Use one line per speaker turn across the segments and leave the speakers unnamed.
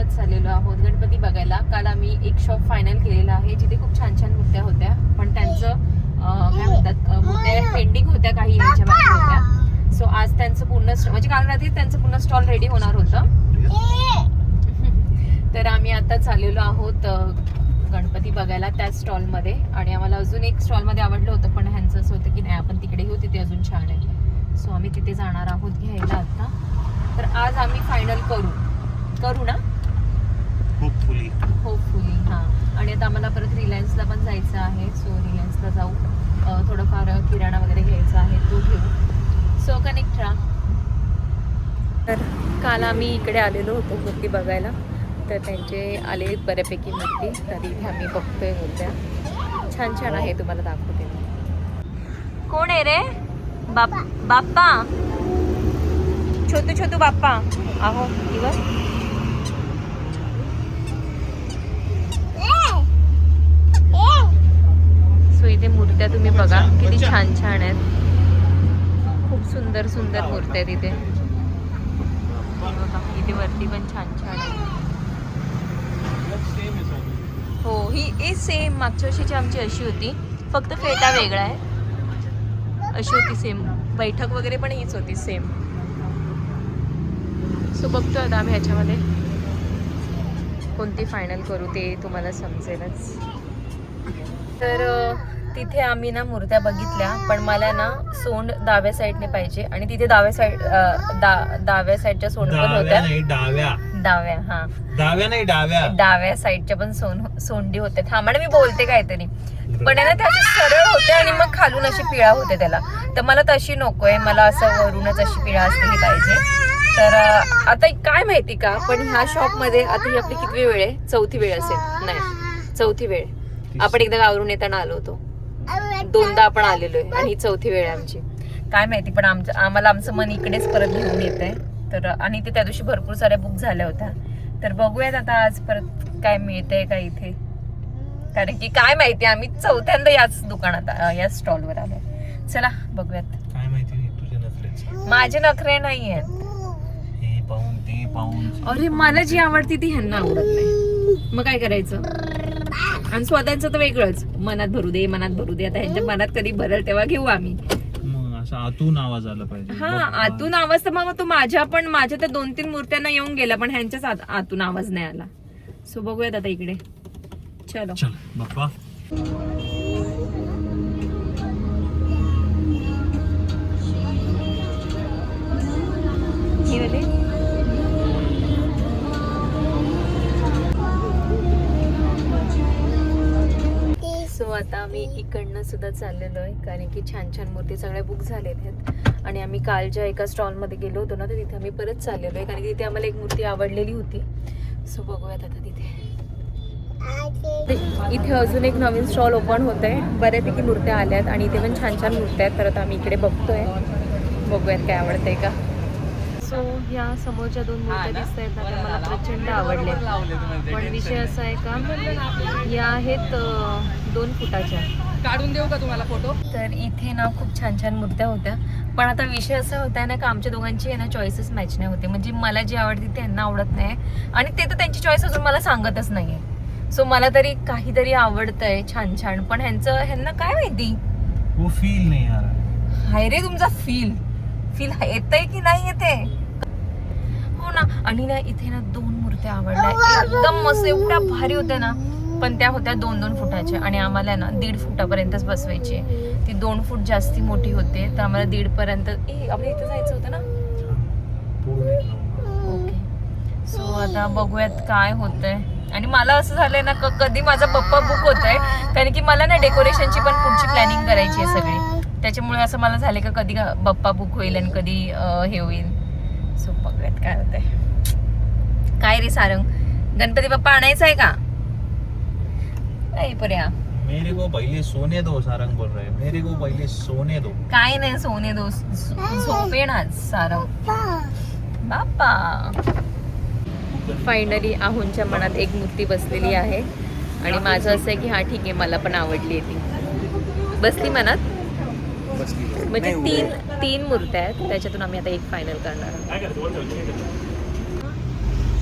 आताच चाललेलो आहोत गणपती बघायला. काल आम्ही एक शॉप फायनल केलेला आहे जिथे खूप छान छान मूर्त्या होत्या, पण त्यांचं काय म्हणतात मूर्त्या पेंडिंग होत्या, काही यांच्या बाकी होत्या. सो आज त्यांचं पूर्ण म्हणजे काल रात्री त्यांचं पूर्ण स्टॉल रेडी होणार होतं. तर आम्ही आता चाललेलो आहोत गणपती बघायला त्या स्टॉलमध्ये. आणि आम्हाला अजून एक स्टॉलमध्ये आवडलं होतं, पण ह्यांचं असं होतं की नाही आपण तिकडे घेऊ, तिथे अजून छान आहे. सो आम्ही तिथे जाणार आहोत घ्यायला आता. तर आज आम्ही फायनल करू ना होपफुली हां. आणि आता आम्हाला परत रिलायन्सला पण जायचं आहे. सो रिलायन्सला जाऊ, थोडंफार किराणा वगैरे घ्यायचा आहे, तो घेऊ. सो कनेक्ट राहा. तर काल आम्ही इकडे आलेलो होतो मूर्ती बघायला, तर त्यांचे आले बऱ्यापैकी मूर्ती. तर इथे आम्ही बघतोय मूर्त्या छान छान आहे, तुम्हाला दाखवते मी. कोण आहे रे? बाप्पा, छोटू बाप्पा आहो इवर. सो इथे मूर्त्या तुम्ही बघा किती छान छान आहेत, खूप सुंदर सुंदर मूर्त्या आहेत इथे. इथे वरती पण छान छान आहे. हो, ही सेम मागच्या वर्षीची आमची अशी होती, फक्त फेटा वेगळा आहे. अशी होती सेम, बैठक वगैरे पण हीच होती सेम. सो बघतो आता आम्ही ह्याच्यामध्ये कोणती फायनल करू ते तुम्हाला समजेलच. तर तिथे आम्ही ना मूर्त्या बघितल्या, पण मला ना सोंड डाव्या साईडने पाहिजे. आणि तिथे डाव्या साईडच्या सोंड पण होत्या. डाव्या साईडच्या पण सोंडी होत्या. थांबा ना, मी बोलते काहीतरी. पण आहे ना त्या सरळ होत्या आणि मग खालून अशी पिळा होते त्याला. तर मला तशी नकोय, मला असं वरूनच अशी पिळा असलेली पाहिजे. तर आता काय माहिती का, पण ह्या शॉप मध्ये आता ही आपली किती वेळ आहे? चौथी वेळ असेल. नाही, चौथी वेळ. आपण एकदा गावरून येताना आलो होतो, दोनदा आपण आलेलो आहे, आणि ही चौथी वेळ आहे आमची. काय माहिती, पण आम्हाला आमचं मन इकडेच परत घेऊन येत आहे. तर आणि ते त्या दिवशी भरपूर साऱ्या बुक झाल्या होत्या. तर बघूयात आता आज परत काय मिळतंय का इथे, कारण की काय माहिती आम्ही चौथ्यांदा याच दुकानात या स्टॉलवर आलो. चला बघूयात. काय माहिती तुझे नखरे, माझे नखरे नाही आहेत. अरे मला जी आवडती ती ह्यांना आवडत नाही, मग काय करायचं. आणि स्वतःचं तर वेगळंच, मनात भरू दे. आता ह्यांच्या मनात कधी भरेल तेव्हा घेऊ आम्ही.
आतून आवाज आला पाहिजे.
हा, आतून आवाज तर मग तो माझ्या त्या 2-3 मूर्त्यांना येऊन गेला, पण ह्यांच्याच आतून आवाज नाही आला. सो बघूयात आता इकडे. चलो
बाप्पा.
सो आता आम्ही इकडनं सुद्धा चाललेलो आहे, कारण की छान छान मूर्ती सगळ्या बुक झालेत आहेत. आणि आम्ही कालच्या एका स्टॉलमध्ये गेलो होतो ना, तर तिथे आम्ही परत चाललेलो आहे, कारण की तिथे आम्हाला एक मूर्ती आवडलेली होती. सो बघूयात आता तिथे. इथे अजून एक नवीन स्टॉल ओपन होत आहे, बऱ्यापैकी मूर्त्या आल्यात आणि इथे पण छान छान मूर्त्या आहेत. तर आता आम्ही इकडे बघतोय, बघूयात काय आवडतंय का. सो ह्या समोरच्या 2 मूर्त्या दिसत आहेत ना, त्या मला प्रचंड आवडल्या. पण विषय असा आहे का, या आहेत 2 फुटाच्या.
काढून देऊ का तुम्हाला फोटो?
तर इथे ना खूप छान छान मूर्त्या होत्या, पण आता विषय असा होता ना का आमच्या दोघांची आहे ना चॉईसेस मॅच नाही होते. म्हणजे मला जी आवडते त्यांना आवडत नाही, आणि ते तर त्यांची चॉईस अजून मला सांगतच नाहीये. सो मला तरी काहीतरी आवडतंय छान छान, पण ह्यांना काय माहिती,
वो फील नाही यार.
हाय रे तुमचा फील येतंय की नाही येते. हो ना. आणि ना इथे ना 2 मूर्त्या आवडल्या, एकदम मस्त, एवढ्या भारी होत्या ना. पण त्या होत्या 2-2 फुटाच्या, आणि आम्हाला ना 1.5 फुटापर्यंतच बसवायची. ती 2 फूट जास्ती मोठी होते, तर आम्हाला 1.5 पर्यंत आपल्या इथं जायचं होतं ना. ओके. सो आता बघूयात काय होतंय. आणि मला असं झालंय ना कधी माझा बप्पा बुक होतोय, कारण की मला ना डेकोरेशनची पण पुढची प्लॅनिंग करायची आहे सगळी. त्याच्यामुळे असं मला झालंय का कधी बप्पा बुक होईल आणि कधी हे होईल. सो बघूयात काय होतंय. काय रे सारंग, गणपती बाप्पा आणायचा आहे का? पर्या
मेरे को पहिले सोने दो, सारंग बोल रहे. मेरे को पहिले सोने दो.
काय नाही सोने दो, झोपे ना सारंग बाप्पा. फायनली आहूंच्या मनात एक मूर्ती बसलेली आहे, आणि माझं असं आहे की हा ठीक आहे, मला पण आवडली आहे ती. बसली मनात. म्हणजे 3 मूर्त्या आहेत, त्याच्यातून आम्ही आता एक फायनल करणार आहोत.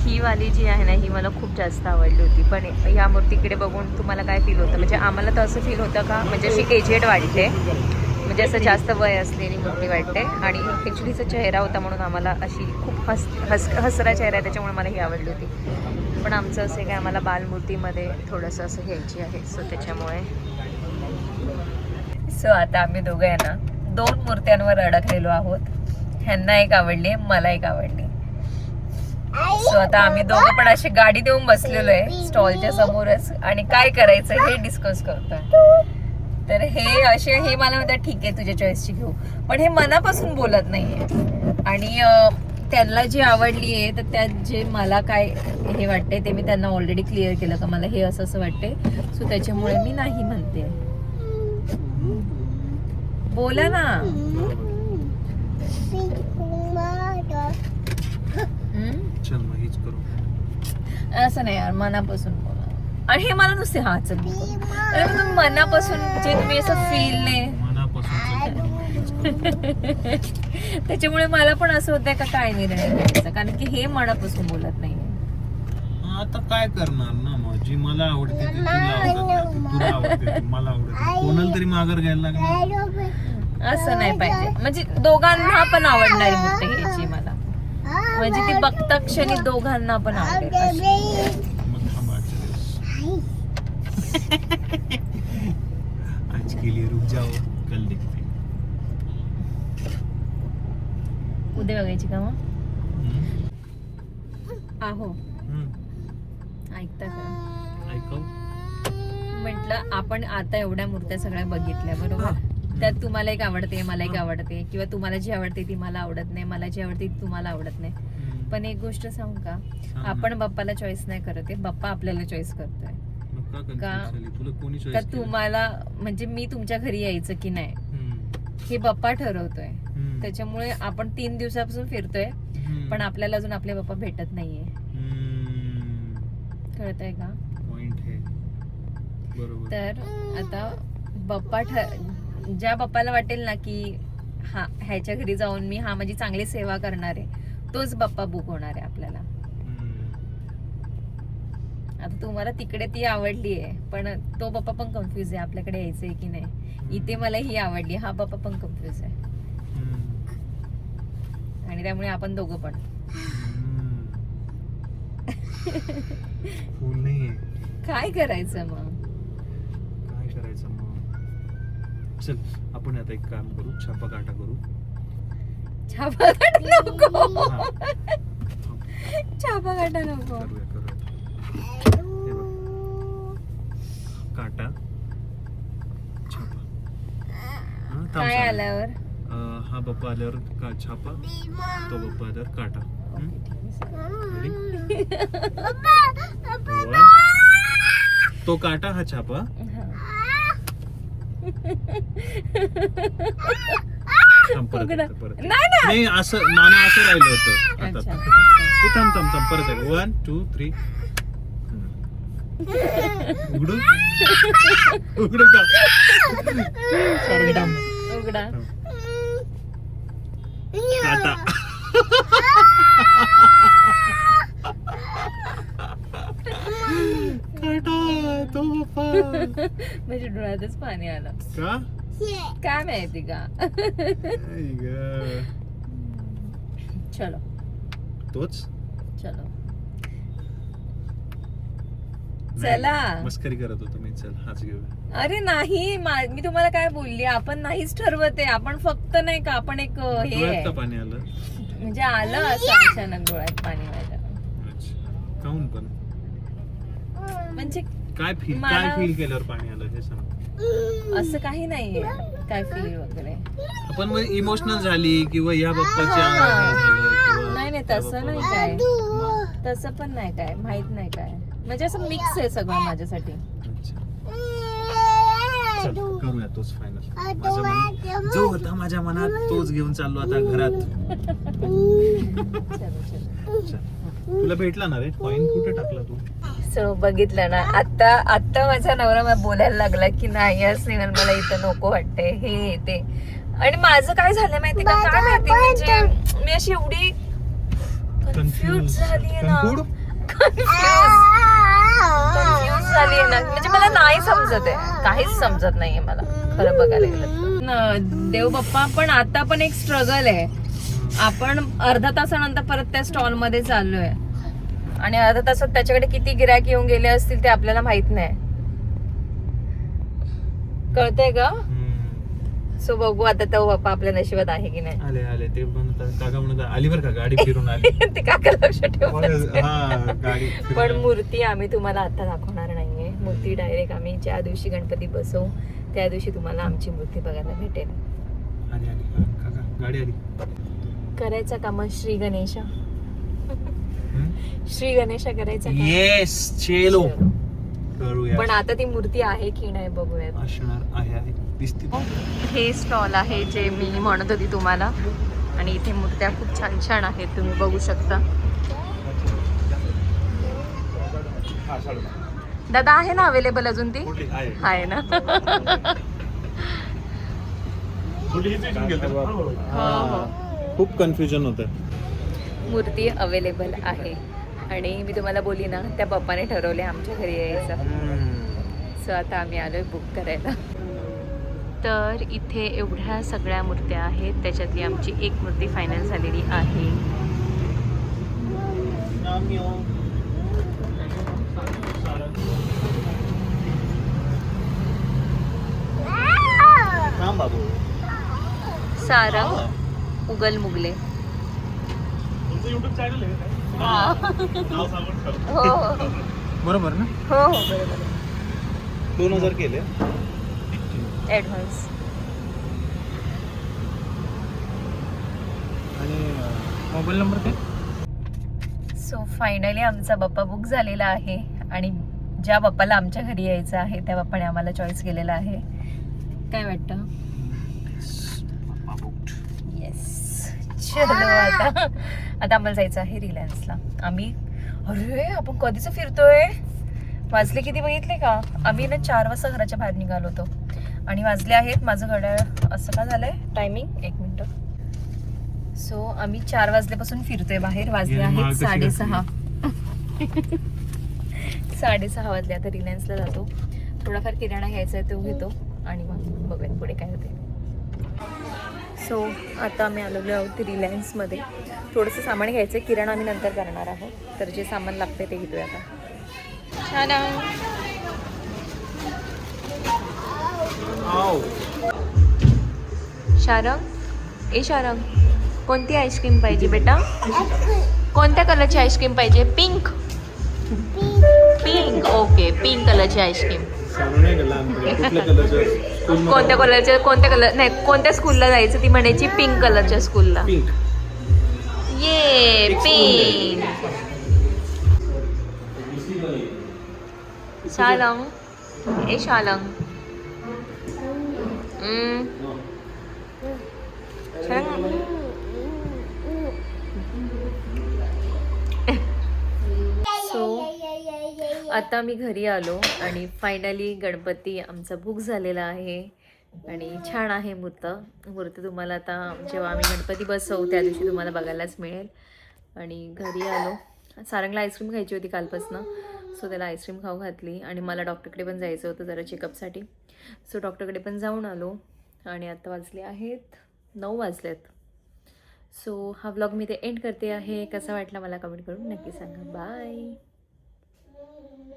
ही ही वाली जी आहे ना ही मला खूप जास्त आवडली होती. पण ह्या मूर्तीकडे बघून तुम्हाला काय फील होतं? म्हणजे आम्हाला तर असं फील होतं का म्हणजे अशी एजेड वाटते, म्हणजे असं जास्त वय असलेली मूर्ती वाटते. आणि ॲक्च्युलीचा चेहरा होता म्हणून आम्हाला अशी खूप हसरा चेहरा आहे, त्याच्यामुळे मला ही आवडली होती. पण आमचं असं आहे की आम्हाला बालमूर्तीमध्ये थोडंसं असं घ्यायची आहे, सो त्याच्यामुळे. सो आता आम्ही दोघं आहे ना 2 मूर्त्यांवर अडकलेलो आहोत. ह्यांना एक आवडली, मला एक आवडली. सो आता आम्ही दोघं पण अशी गाडी देऊन बसलेलो आहे स्टॉलच्या समोरच आणि काय करायचं हे डिस्कस करतोय. तर हे मला म्हणतात ठीक आहे तुझ्या चॉईसची घेऊ, पण हे मनापासून बोलत नाहीये. आणि त्यांना जी आवडली आहे तर त्यात जे मला काय हे वाटते ते मी त्यांना ऑलरेडी क्लिअर केलं का मला हे असं असं वाटते. सो त्याच्यामुळे मी नाही म्हणते. बोला ना.
चल मग हीच करू.
असं नाही यार, मनापासून बोला. आणि हे मला नुसते हा चल तुम्ही मनापासून जे तुम्ही असं फील नाही त्याच्यामुळे मला पण असं होतंय का काय निर्णय घ्यायचा, कारण की हे मनापासून बोलत नाही.
आता काय करणार ना, मग जी मला आवडते ती तुला आवडत, तुला आवडते मला आवडते, कोणाला तरी माघार घ्यायला लागणार.
असं नाही पाहिजे. म्हणजे दोघांना पण आवडणारी मूर्ती घ्यायची मला, म्हणजे ती बघता क्षणी दोघांना पण आवडेल.
मग थांब आज के लिए रुक जाओ, कल देखते.
उद्या बघायची का मग? आहो ऐकता का?
ऐकव.
म्हटलं आपण आता एवढ्या मूर्त्या सगळ्या बघितल्या बरोबर, त्यात तुम्हाला एक आवडते मला एक आवडते, किंवा तुम्हाला जी आवडते ती मला आवडत नाही, मला जी आवडते ती तुम्हाला आवडत नाही. पण एक गोष्ट सांगू का, आपण बाप्पाला चॉईस नाही करत आहे, बाप्पा आपल्याला चॉईस करतोय. का तुम्हाला म्हणजे मी तुमच्या घरी यायचं की नाही हे बाप्पा ठरवतोय. त्याच्यामुळे आपण 3 दिवसापासून फिरतोय पण आपल्याला अजून आपले बाप्पा भेटत नाहीये. कळतंय का?
पॉइंट आहे. बरोबर.
तर आता बाप्पा ज्या बाप्पाला वाटेल ना की हा ह्याच्या घरी जाऊन मी माझी चांगली सेवा करणार आहे, तोच बाप्पा बुक होणार आहे आपल्याला. आता तुम्हाला तिकडे ती आवडली आहे पण तो बाप्पा पण कन्फ्युज आहे आपल्याकडे यायचंय की नाही. इथे मला ही आवडली, हा बाप्पा पण कन्फ्युज आहे. आणि त्यामुळे आपण दोघं पण
फुल नाहीये.
काय करायचं मग?
काय करायचं मग? चल आपण आता एक काम करू, छापा काटा करू.
छापा काटा नको,
हा.
छापा काटा नको.
करूया. हे बघ. काटा छापा. थांब
काय
सांग.
आल्यावर?
हा बाप्पा आल्यावर छापा, तो बाप्पा आल्यावर काटा. तो काटा हा छापा. परत नाही असं नाना असं राहिलं होतं आता. थांब परत आहे. 1 2 3. उघडू का?
उघडा.
काटा. काटा तो बाप्पा.
माझ्या डोळ्यातच पाणी आलं.
का?
काय माहिती का? चलो
तोच
चलो चला.
मस्करी करत होतो मी. चल हाच घेऊया.
अरे नाही मी तुम्हाला काय बोलली, आपण नाहीच ठरवत आहे. आपण फक्त नाही का आपण एक हे
डोळ्यात का पाणी आलं?
म्हणजे आलं असं अचानक डोळ्यात पाणी माझ्या.
अच्छा. काहून पण?
म्हणजे
काय फील केल्यावर पाणी आलं हे सांग.
असं काही नाहीये काय फील वगैरे.
आपण मग इमोशनल झाली किंवा या बाप्पाच्या
नाही तसं नाही काय, तसं पण नाही काय, माहित नाही काय. म्हणजे असं मिक्स आहे सगळं माझ्यासाठी.
करूया तोच फायनल. जो होता माझ्या मनात तोच घेऊन चाललो आता घरात. तुला भेटला ना रे कॉइन? कुठे टाकला तू?
सो बघितलं ना आता माझा नवरा मला बोलायला लागला की नाही स्नेहल मला इथं नको वाटतंय हे ते. आणि माझं काय झालं माहिती का, काय माहिती म्हणजे मी अशी एवढी कन्फ्युज झाली ना. कन्फ्यूज झाली ना, म्हणजे मला नाही समजत आहे, काहीच समजत नाहीये मला खरं बघायला गेलं. देव बाप्पा, पण आता पण एक स्ट्रगल आहे. आपण अर्धा तासानंतर परत त्या स्टॉल मध्ये चाललोय आणि अर्धा तासात त्याच्याकडे किती गिरायक येऊन गेले असतील ते आपल्याला माहित नाही. कळतंय का? सो बघू आता तो बाप्पा आपल्या नशिबात आहे की नाही.
आले आले ते म्हणतात, काका म्हणतात आली बरं का, गाडी फिरून आली.
ते काका लक्ष ठेवून.
हा गाडी फिरून
पण
आली.
मूर्ती आम्ही तुम्हाला आता दाखवणार नाहीये. मूर्ती डायरेक्ट आम्ही ज्या दिवशी गणपती बसवू त्या दिवशी तुम्हाला आमची मूर्ती बघायला भेटेल.
आली आली हा, काका गाडी आली.
करायचा का मग श्री गणेशा? श्री गणेशा करायचा का?
येस चेलो करूया.
पण आता ती मूर्ती आहे की नाही बघूयात.
असणार आहे दिसते.
हे स्टॉल आहे जे मी म्हणत होती तुम्हाला, आणि इथे मूर्त्या खूप छान छान आहेत, तुम्ही बघू शकता. दादा आहे ना अवेलेबल अजून ती? आहे ना.
खूप कन्फ्युजन होतं.
मूर्ती अवेलेबल आहे आणि मी तुम्हाला बोलली ना त्या पप्पाने ठरवले आमच्या घरी यायचं. सो आता आम्ही आलोय बुक करायला. तर इथे एवढ्या सगळ्या मूर्त्या आहेत, त्याच्यातली आमची एक मूर्ती फायनल झालेली आहे. सारंग उगल मुगले. हो हो
बरोबर ना?
हो हो बरोबर.
2000 केले
ॲडव्हान्स.
आणि मोबाईल नंबर काय?
सो फायनली आमचा बाप्पा बुक झालेला आहे आणि ज्या बाप्पाला आमच्या घरी यायचं आहे त्या बाप्पाने आम्हाला चॉईस केलेला आहे. काय वाटतं? येस. चलो आता आम्हाला जायचं आहे रिलायन्सला. आम्ही अरे आपण कधीच फिरतोय. वाजले किती बघितले का? आम्ही ना 4 वाजता घराच्या बाहेर निघालो होतो आणि वाजले आहेत, माझं घड्याळ असं का झालंय टायमिंग, 1 मिनिट. सो आम्ही 4 वाजल्यापासून फिरतोय बाहेर. वाजले आहेत 6:30. 6:30 वाजले. आता रिलायन्सला जातो, थोडाफार किराणा घ्यायचा आहे तो घेतो आणि मग बघूया पुढे काय होते. सो आता आम्ही आलेलो आहोत रिलायन्समध्ये. थोडंसं सामान घ्यायचं आहे, किराणा आम्ही नंतर करणार आहोत. तर जे सामान लागते ते घेतोय आता. छान. शारंग, ए शारंग, कोणती आईस्क्रीम पाहिजे बेटा? कोणत्या कलरची आईस्क्रीम पाहिजे? पिंक. पिंक, ओके, पिंक कलरची आईस्क्रीम. कोणत्या कलर नाही, कोणत्या स्कूलला जायचं ती म्हणायची पिंक कलरच्या स्कूलला. ये पिंक. शालंग, ए शालंग. सो आता मी घरी आलो आणि फायनली गणपती आमचा बुक झालेला आहे आणि छान आहे मूर्ती तुम्हाला आता जेव्हा आम्ही गणपती बसवू त्या दिवशी तुम्हाला बघायलाच मिळेल. आणि घरी आलो. सारंगला आईस्क्रीम खायची होती कालपासनं, सो त्याला आईस्क्रीम खाऊ घातली आणि मला डॉक्टरकडे पण जायचं होतं जरा चेकअपसाठी. सो डॉक्टरकडे पण जाऊन आलो आणि आता वाजले आहेत 9 वाजलेत. सो हा व्लॉग मी ते एंड करते आहे. कसा वाटला मला कमेंट करून नक्की सांगा. बाय.